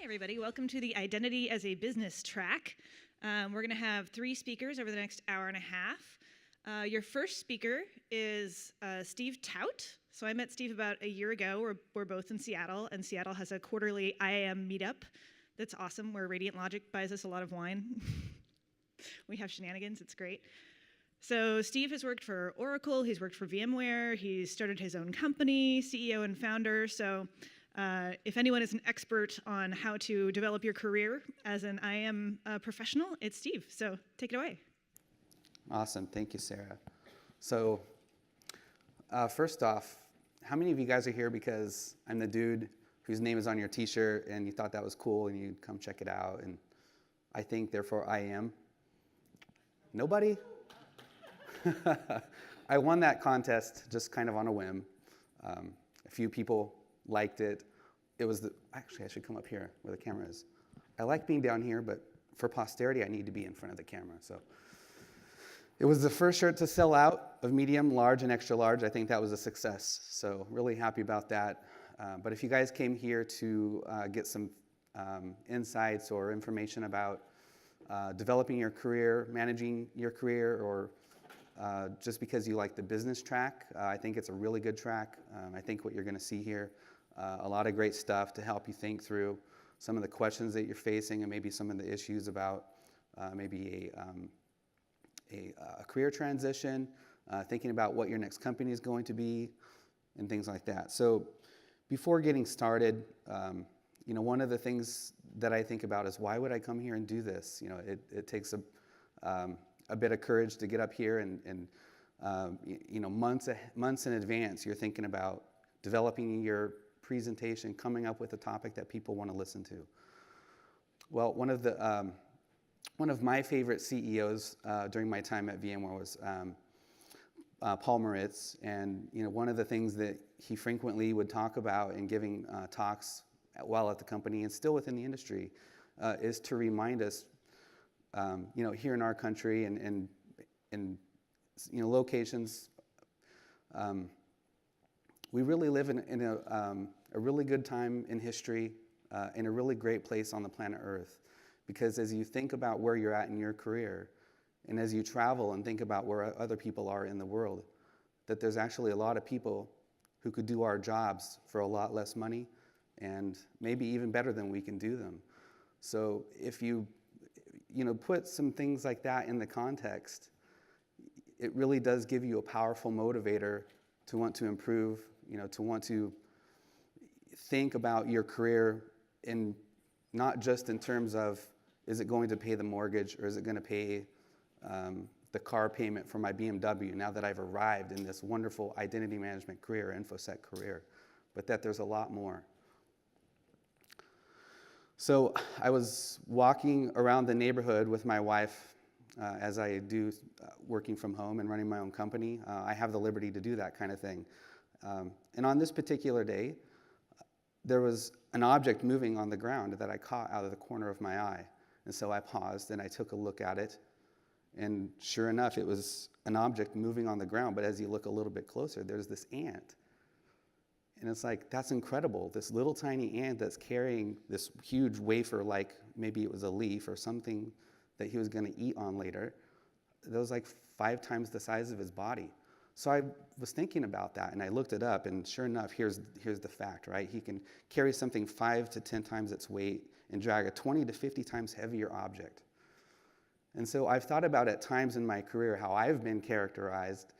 everybody. Welcome to the Identity as a Business track. We're going to have 3 speakers over the next hour and a half. Your first speaker is Steve Tout. So I met Steve about a year ago. We're both in Seattle, and Seattle has a quarterly IAM meetup that's awesome, where Radiant Logic buys us a lot of wine. We have shenanigans. It's great. So Steve has worked for Oracle. He's worked for VMware. He's started his own company, CEO and founder. So if anyone is an expert on how to develop your career as an IAM professional, it's Steve. So take it away. Awesome. Thank you, Sarah. So first off, how many of you guys are here because I'm the dude whose name is on your t-shirt and you thought that was cool and you'd come check it out, and I think, therefore, I am? Nobody? I won that contest just kind of on a whim. A few people liked it. Actually, I should come up here where the camera is. I like being down here, but for posterity, I need to be in front of the camera. So it was the first shirt to sell out of medium, large, and extra large. I think that was a success. So really happy about that. But if you guys came here to get some insights or information about developing your career, managing your career, or just because you like the business track, I think it's a really good track. I think what you're going to see here, a lot of great stuff to help you think through some of the questions that you're facing and maybe some of the issues about maybe a career transition, thinking about what your next company is going to be, and things like that. So before getting started, one of the things that I think about is, why would I come here and do this? It takes a bit of courage to get up here and months in advance, you're thinking about developing your presentation, coming up with a topic that people want to listen to. Well, one of my favorite CEOs during my time at VMware was Paul Maritz, and one of the things that he frequently would talk about in giving talks while at the company and still within the industry is to remind us, here in our country and in locations, we really live in a really good time in history, in a really great place on the planet Earth. Because as you think about where you're at in your career, and as you travel and think about where other people are in the world, that there's actually a lot of people who could do our jobs for a lot less money and maybe even better than we can do them. So if you put some things like that in the context, it really does give you a powerful motivator to want to improve, to want to think about your career in not just in terms of, is it going to pay the mortgage, or is it going to pay the car payment for my BMW now that I've arrived in this wonderful identity management career, InfoSec career, but that there's a lot more. So I was walking around the neighborhood with my wife, as I do working from home and running my own company. I have the liberty to do that kind of thing. And on this particular day, there was an object moving on the ground that I caught out of the corner of my eye. And so I paused and I took a look at it. And sure enough, it was an object moving on the ground. But as you look a little bit closer, there's this ant. And it's like, that's incredible. This little tiny ant that's carrying this huge wafer, like maybe it was a leaf or something that he was going to eat on later. That was like 5 times the size of his body. So I was thinking about that, and I looked it up, and sure enough, here's the fact, right? He can carry something 5 to 10 times its weight and drag a 20 to 50 times heavier object. And so I've thought about at times in my career how I've been characterized,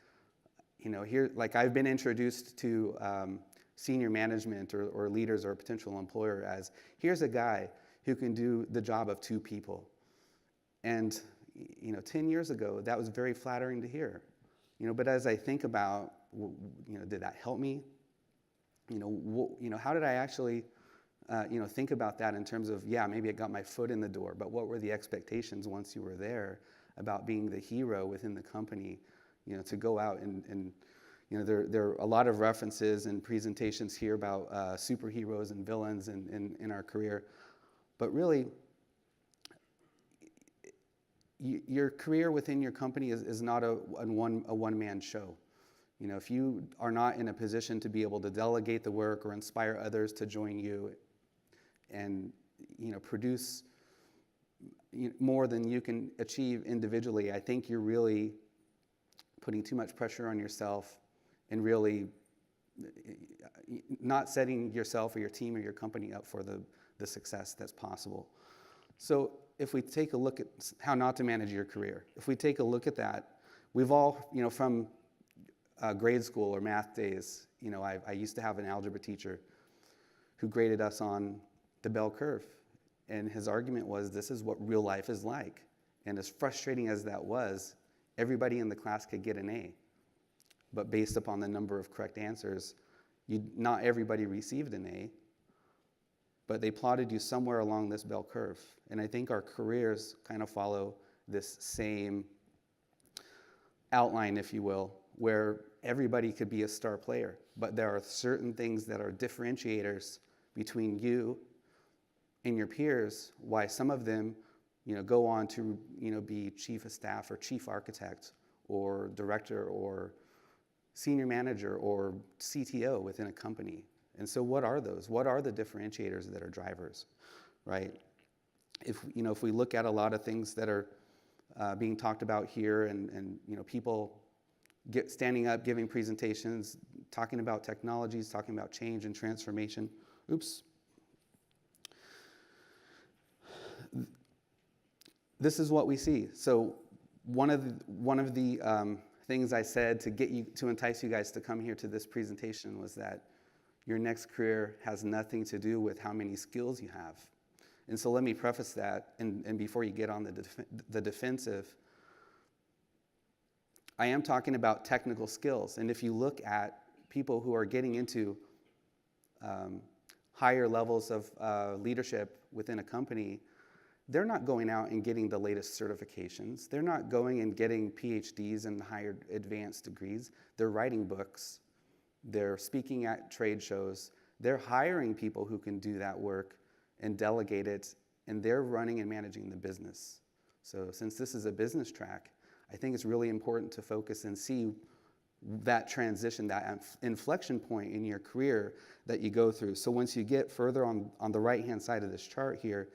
here, like I've been introduced to senior management or leaders or a potential employer as, here's a guy who can do the job of 2 people. And 10 years ago, that was very flattering to hear. But as I think about, did that help me? How did I actually, think about that in terms of, yeah, maybe I got my foot in the door, but what were the expectations once you were there about being the hero within the company, to go out and there are a lot of references and presentations here about superheroes and villains in our career, but really, your career within your company is not a one-man show. If you are not in a position to be able to delegate the work or inspire others to join you and produce more than you can achieve individually, I think you're really putting too much pressure on yourself and really not setting yourself or your team or your company up for the success that's possible. So if we take a look at how not to manage your career, if we take a look at that, we've all, from grade school or math days, I used to have an algebra teacher who graded us on the bell curve. And his argument was, this is what real life is like. And as frustrating as that was, everybody in the class could get an A. But based upon the number of correct answers, not everybody received an A, but they plotted you somewhere along this bell curve. And I think our careers kind of follow this same outline, if you will, where everybody could be a star player, but there are certain things that are differentiators between you and your peers, why some of them go on to be chief of staff or chief architect or director or senior manager or CTO within a company. And so what are those? What are the differentiators that are drivers, right? If we look at a lot of things that are being talked about here and people standing up, giving presentations, talking about technologies, talking about change and transformation. Oops. This is what we see. So one of the things I said to entice you guys to come here to this presentation was that your next career has nothing to do with how many skills you have. And so let me preface that, and before you get on the defensive, I am talking about technical skills. And if you look at people who are getting into higher levels of leadership within a company, they're not going out and getting the latest certifications. They're not going and getting PhDs and higher advanced degrees. They're writing books. They're speaking at trade shows. They're hiring people who can do that work and delegate it, and they're running and managing the business. So since this is a business track, I think it's really important to focus and see that transition, that inflection point in your career that you go through. So once you get further on the right-hand side of this chart here,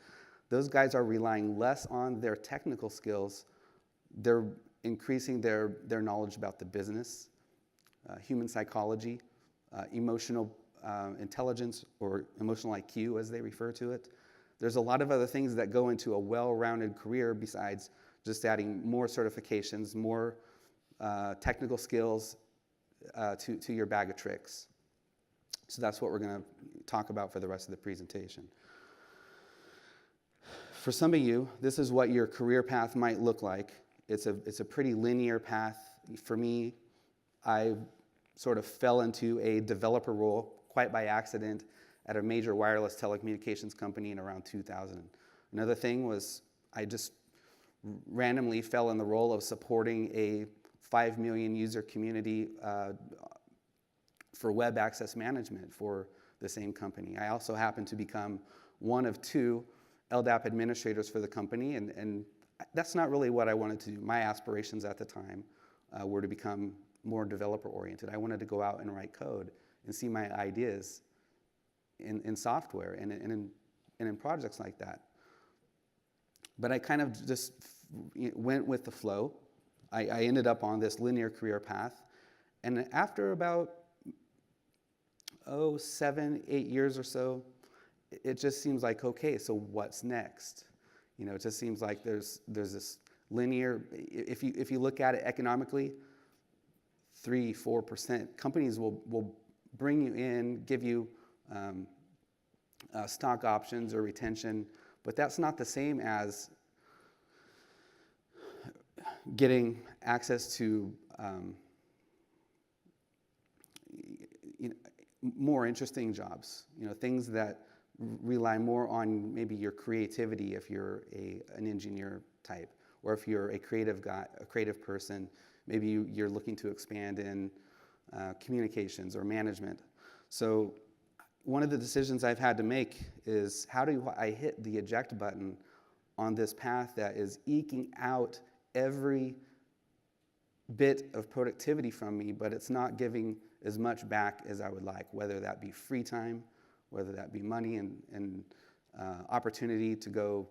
those guys are relying less on their technical skills. They're increasing their knowledge about the business, human psychology, emotional intelligence, or emotional IQ as they refer to it. There's a lot of other things that go into a well-rounded career besides just adding more certifications, more technical skills to your bag of tricks. So that's what we're going to talk about for the rest of the presentation. For some of you, this is what your career path might look like. It's a pretty linear path. For me, I sort of fell into a developer role quite by accident at a major wireless telecommunications company in around 2000. Another thing was I just randomly fell in the role of supporting a 5 million user community for web access management for the same company. I also happened to become one of 2 LDAP administrators for the company, and that's not really what I wanted to do. My aspirations at the time were to become more developer-oriented. I wanted to go out and write code and see my ideas in software and in projects like that. But I kind of just went with the flow. I ended up on this linear career path, and after about 7, 8 years or so, it just seems like, okay, so what's next? It just seems like there's this linear, if you look at it economically, 3-4%. Companies will bring you in, give you stock options or retention, but that's not the same as getting access to more interesting jobs, things that rely more on maybe your creativity if you're an engineer type, or if you're a creative guy, a creative person, maybe you're looking to expand in communications or management. So one of the decisions I've had to make is, how do I hit the eject button on this path that is eking out every bit of productivity from me, but it's not giving as much back as I would like, whether that be free time, whether that be money and opportunity to go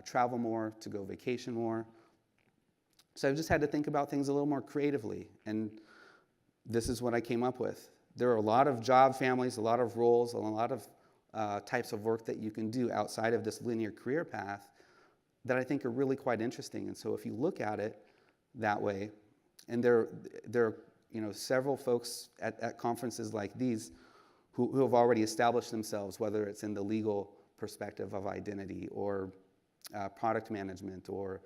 travel more, to go vacation more. So I've just had to think about things a little more creatively, and this is what I came up with. There are a lot of job families, a lot of roles, and a lot of types of work that you can do outside of this linear career path that I think are really quite interesting. And so if you look at it that way, and there are several folks at conferences like these who have already established themselves, whether it's in the legal perspective of identity or product management or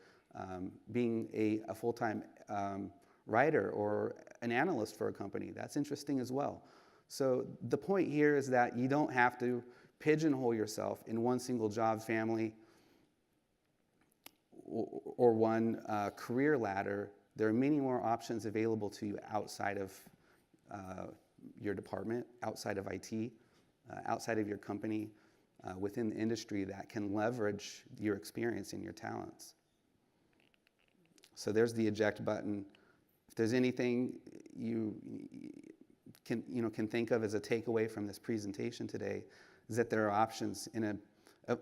being a full-time writer or an analyst for a company. That's interesting as well. So the point here is that you don't have to pigeonhole yourself in one single job family or one career ladder. There are many more options available to you outside of your department, outside of IT, outside of your company, within the industry that can leverage your experience and your talents. So there's the eject button. If there's anything you can think of as a takeaway from this presentation today, is that there are options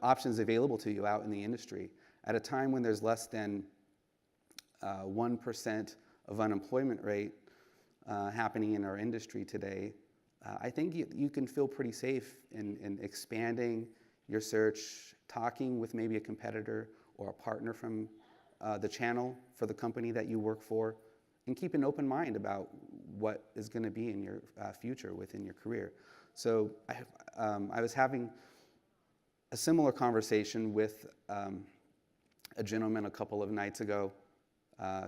options available to you out in the industry at a time when there's less than 1% of unemployment rate happening in our industry today. I think you can feel pretty safe in expanding your search, talking with maybe a competitor or a partner from the channel for the company that you work for, and keep an open mind about what is going to be in your future within your career. So I was having a similar conversation with a gentleman a couple of nights ago,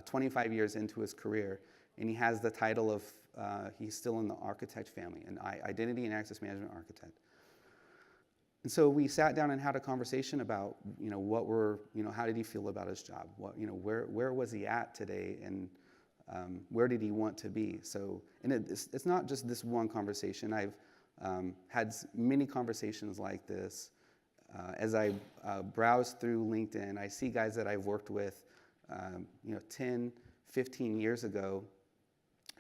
25 years into his career, and he has the title of, he's still in the architect family, an identity and access management architect. And so we sat down and had a conversation about, how did he feel about his job? Where was he at today, and where did he want to be? So, and it's not just this one conversation. I've had many conversations like this. As I browse through LinkedIn, I see guys that I've worked with, 10, 15 years ago,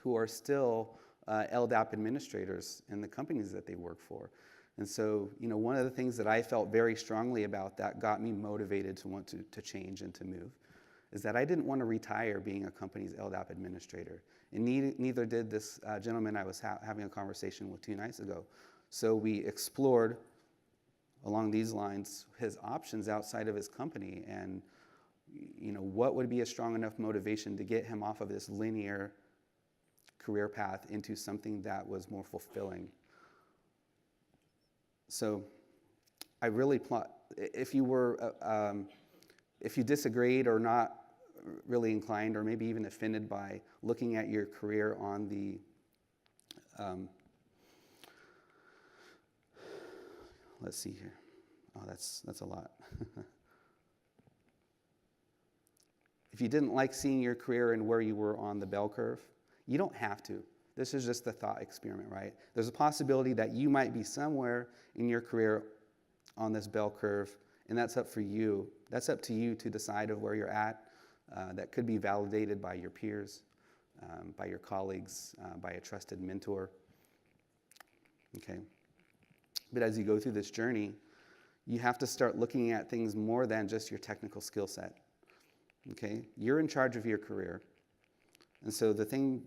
who are still LDAP administrators in the companies that they work for. And so, one of the things that I felt very strongly about that got me motivated to want to change and to move is that I didn't want to retire being a company's LDAP administrator. And neither did this gentleman I was having a conversation with 2 nights ago. So we explored along these lines his options outside of his company, and what would be a strong enough motivation to get him off of this linear career path into something that was more fulfilling. So I really if you disagreed or not really inclined or maybe even offended by looking at your career on the let's see here. Oh, that's a lot. If you didn't like seeing your career and where you were on the bell curve, you don't have to. This is just a thought experiment, right? There's a possibility that you might be somewhere in your career on this bell curve, and that's up for you. That's up to you to decide of where you're at. That could be validated by your peers, by your colleagues, by a trusted mentor. Okay. But as you go through this journey, you have to start looking at things more than just your technical skill set. Okay? You're in charge of your career. And so the thing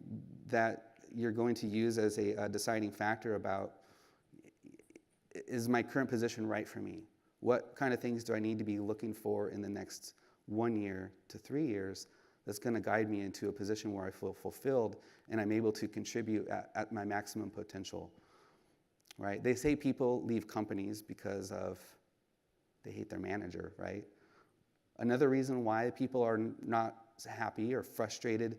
that you're going to use as a deciding factor about, is my current position right for me? What kind of things do I need to be looking for in the next 1 year to 3 years that's going to guide me into a position where I feel fulfilled and I'm able to contribute at my maximum potential, right? They say people leave companies because they hate their manager, right? Another reason why people are not happy or frustrated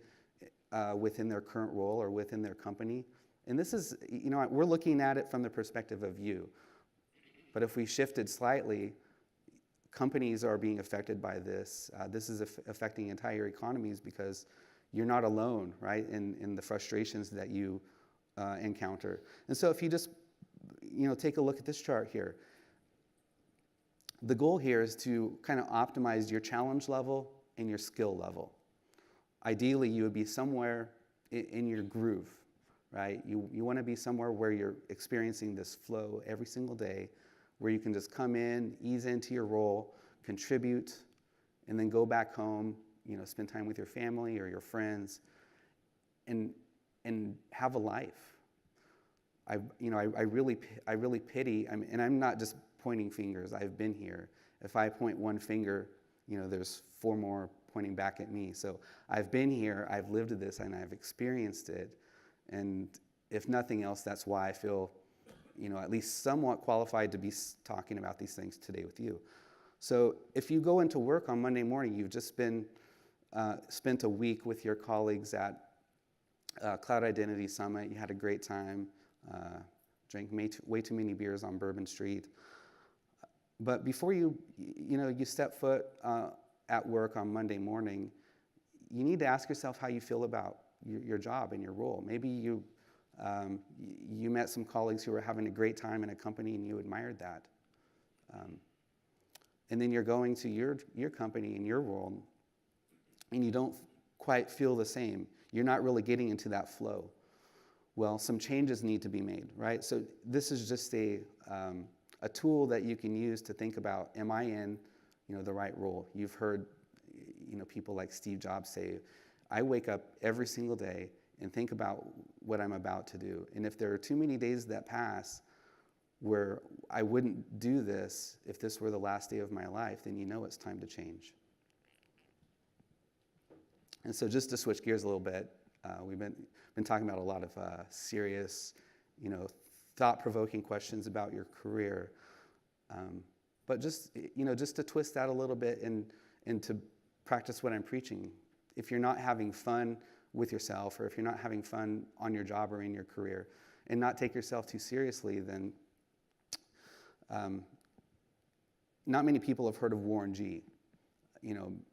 within their current role or within their company, and this is, we're looking at it from the perspective of you. But if we shifted slightly, companies are being affected by this. This is affecting entire economies because you're not alone, right, in the frustrations that you encounter. And so if you just, take a look at this chart here, the goal here is to kind of optimize your challenge level and your skill level. Ideally, you would be somewhere in your groove, right? You want to be somewhere where you're experiencing this flow every single day, where you can just come in, ease into your role, contribute, and then go back home, spend time with your family or your friends, and have a life. I really pity, and I'm not just pointing fingers. I've been here. If I point one finger, there's 4 more pointing back at me. So I've been here, I've lived this, and I've experienced it. And if nothing else, that's why I feel, at least somewhat qualified to be talking about these things today with you. So if you go into work on Monday morning, you've just spent a week with your colleagues at Cloud Identity Summit. You had a great time, drank way too many beers on Bourbon Street. But before you step foot at work on Monday morning, you need to ask yourself how you feel about your job and your role. Maybe you met some colleagues who were having a great time in a company and you admired that. And then you're going to your company and your role, and you don't quite feel the same. You're not really getting into that flow. Well, some changes need to be made, right? So this is just a tool that you can use to think about, am I in the right role? You've heard people like Steve Jobs say, I wake up every single day and think about what I'm about to do. And if there are too many days that pass where I wouldn't do this if this were the last day of my life, then it's time to change. And so just to switch gears a little bit, we've been talking about a lot of serious, thought-provoking questions about your career. But just to twist that a little bit and to practice what I'm preaching. If you're not having fun with yourself, or if you're not having fun on your job or in your career, and not take yourself too seriously, then not many people have heard of Warren G.,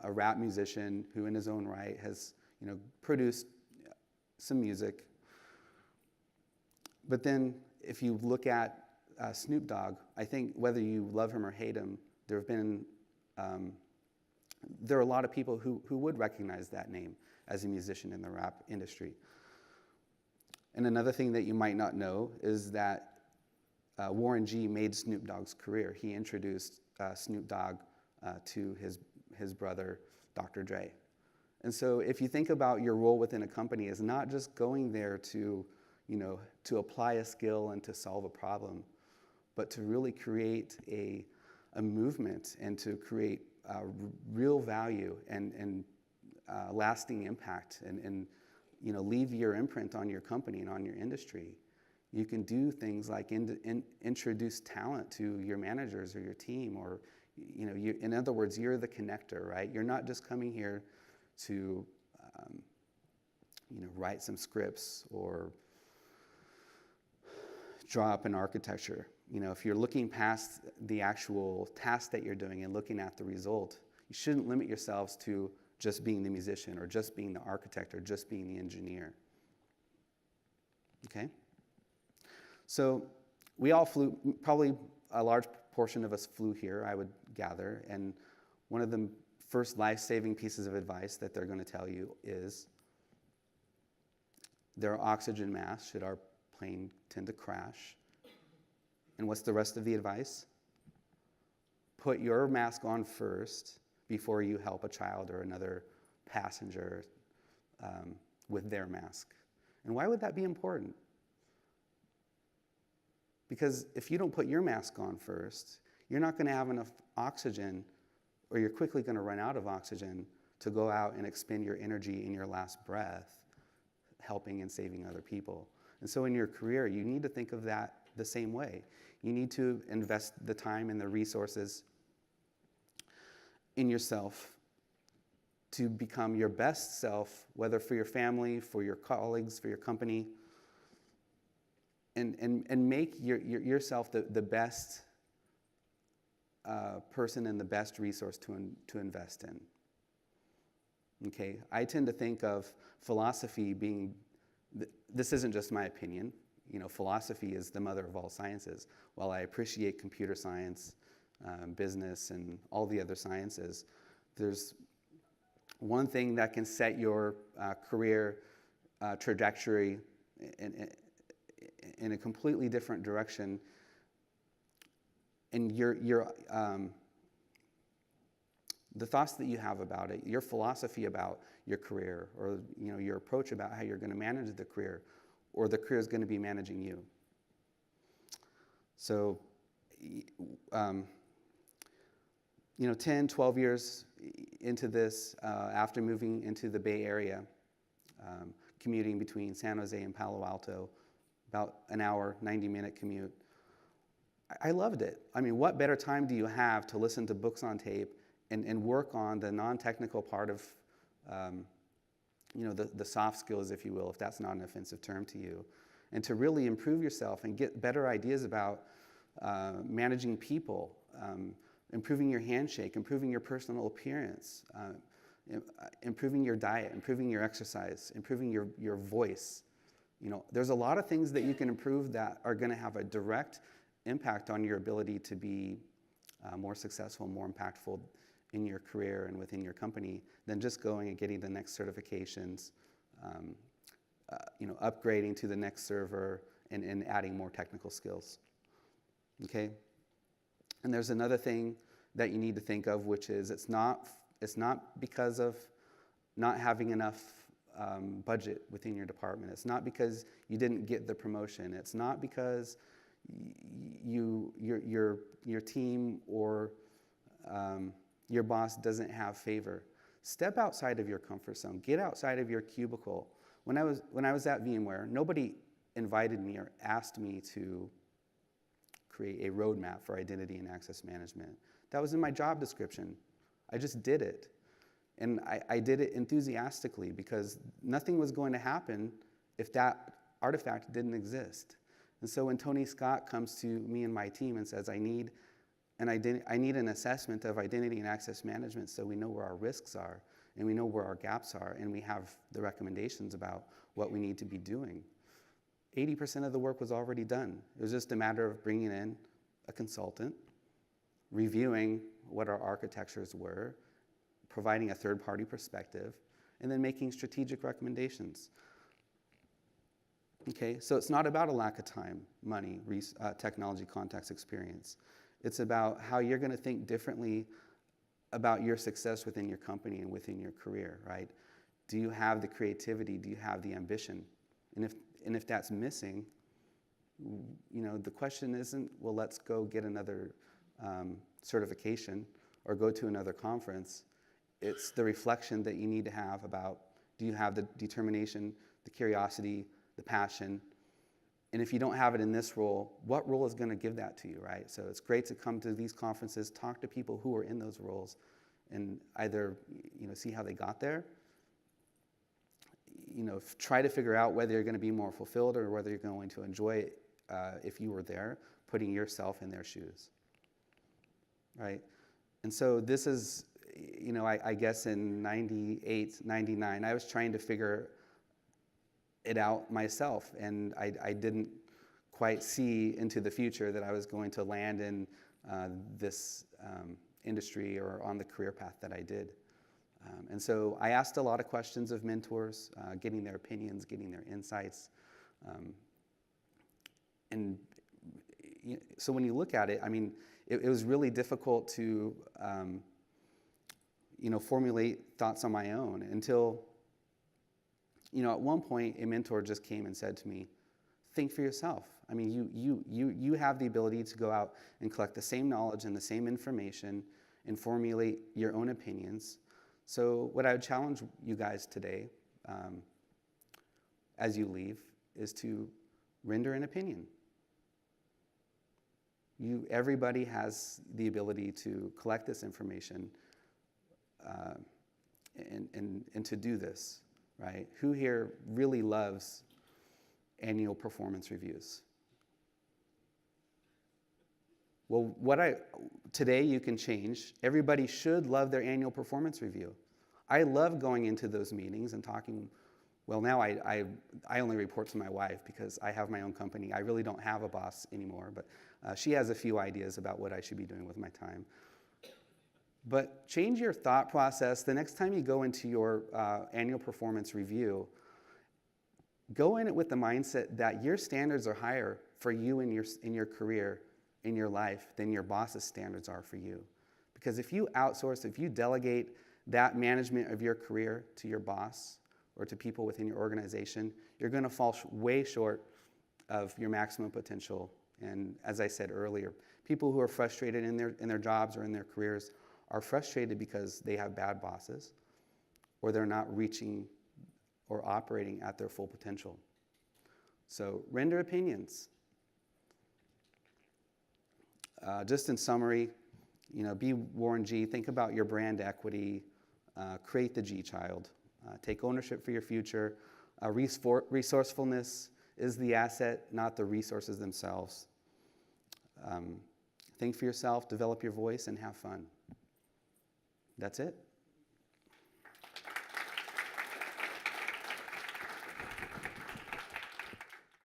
a rap musician who in his own right has, produced some music. But then if you look at Snoop Dogg, I think whether you love him or hate him, there are a lot of people who would recognize that name as a musician in the rap industry. And another thing that you might not know is that Warren G. made Snoop Dogg's career. He introduced Snoop Dogg to his brother, Dr. Dre. And so if you think about your role within a company as not just going there to apply a skill and to solve a problem, but to really create a movement and to create real value and lasting impact and leave your imprint on your company and on your industry. You can do things like introduce talent to your managers or your team, or in other words, you're the connector, right? You're not just coming here to write some scripts or draw up an architecture. If you're looking past the actual task that you're doing and looking at the result, you shouldn't limit yourselves to just being the musician or just being the architect or just being the engineer. Okay? So we all flew, probably a large portion of us flew here, I would gather, and one of the first life-saving pieces of advice that they're going to tell you is there are oxygen masks should our plane tend to crash. And what's the rest of the advice? Put your mask on first before you help a child or another passenger with their mask. And why would that be important? Because if you don't put your mask on first, you're not going to have enough oxygen, or you're quickly going to run out of oxygen to go out and expend your energy in your last breath, helping and saving other people. And so in your career, you need to think of that the same way. You need to invest the time and the resources in yourself to become your best self, whether for your family, for your colleagues, for your company, and make yourself the best person and the best resource to invest in. Okay, I tend to think of philosophy being, this isn't just my opinion, philosophy is the mother of all sciences. While I appreciate computer science, business, and all the other sciences, there's one thing that can set your career trajectory in a completely different direction, and the thoughts that you have about it, your philosophy about your career, or your approach about how you're going to manage the career, or the career is going to be managing you. So, 10, 12 years into this, after moving into the Bay Area, commuting between San Jose and Palo Alto, about an hour, 90-minute commute, I loved it. I mean, what better time do you have to listen to books on tape and work on the non-technical part of, the soft skills, if you will, if that's not an offensive term to you, and to really improve yourself and get better ideas about managing people, improving your handshake, improving your personal appearance, improving your diet, improving your exercise, improving your voice. There's a lot of things that you can improve that are going to have a direct impact on your ability to be more successful, more impactful in your career and within your company than just going and getting the next certifications, upgrading to the next server and adding more technical skills. Okay? And there's another thing that you need to think of, which is it's not because of not having enough budget within your department. It's not because you didn't get the promotion. It's not because your team or your boss doesn't have favor. Step outside of your comfort zone. Get outside of your cubicle. When I was at VMware, nobody invited me or asked me to create a roadmap for identity and access management. That was in my job description. I just did it. And I did it enthusiastically because nothing was going to happen if that artifact didn't exist. And so when Tony Scott comes to me and my team and says, I need an assessment of identity and access management so we know where our risks are and we know where our gaps are and we have the recommendations about what we need to be doing. 80% of the work was already done. It was just a matter of bringing in a consultant, reviewing what our architectures were, providing a third-party perspective, and then making strategic recommendations. Okay, so it's not about a lack of time, money, technology, context, experience. It's about how you're going to think differently about your success within your company and within your career, right? Do you have the creativity? Do you have the ambition? And if that's missing, the question isn't, well, let's go get another certification or go to another conference. It's the reflection that you need to have about, do you have the determination, the curiosity, the passion? And if you don't have it in this role, what role is going to give that to you, right? So it's great to come to these conferences, talk to people who are in those roles, and either see how they got there, try to figure out whether you're going to be more fulfilled or whether you're going to enjoy it if you were there, putting yourself in their shoes, right? And so this is, I guess in 98, 99, I was trying to figure it out myself, and I didn't quite see into the future that I was going to land in this industry or on the career path that I did. And so I asked a lot of questions of mentors, getting their opinions, getting their insights. So when you look at it, I mean, it was really difficult to, formulate thoughts on my own until, at one point a mentor just came and said to me, think for yourself. I mean, you have the ability to go out and collect the same knowledge and the same information and formulate your own opinions. So what I would challenge you guys today, as you leave, is to render an opinion. Everybody has the ability to collect this information and to do this, right? Who here really loves annual performance reviews? Well, today you can change. Everybody should love their annual performance review. I love going into those meetings and talking. Well, now I only report to my wife because I have my own company. I really don't have a boss anymore, but she has a few ideas about what I should be doing with my time. But change your thought process. The next time you go into your annual performance review, go in it with the mindset that your standards are higher for you in your career in your life than your boss's standards are for you. Because if you outsource, if you delegate that management of your career to your boss or to people within your organization, you're going to fall way short of your maximum potential. And as I said earlier, people who are frustrated in their jobs or in their careers are frustrated because they have bad bosses or they're not reaching or operating at their full potential. So render opinions. Just in summary, be Warren G. Think about your brand equity. Create the G child. Take ownership for your future. Resourcefulness is the asset, not the resources themselves. Think for yourself, develop your voice, and have fun. That's it.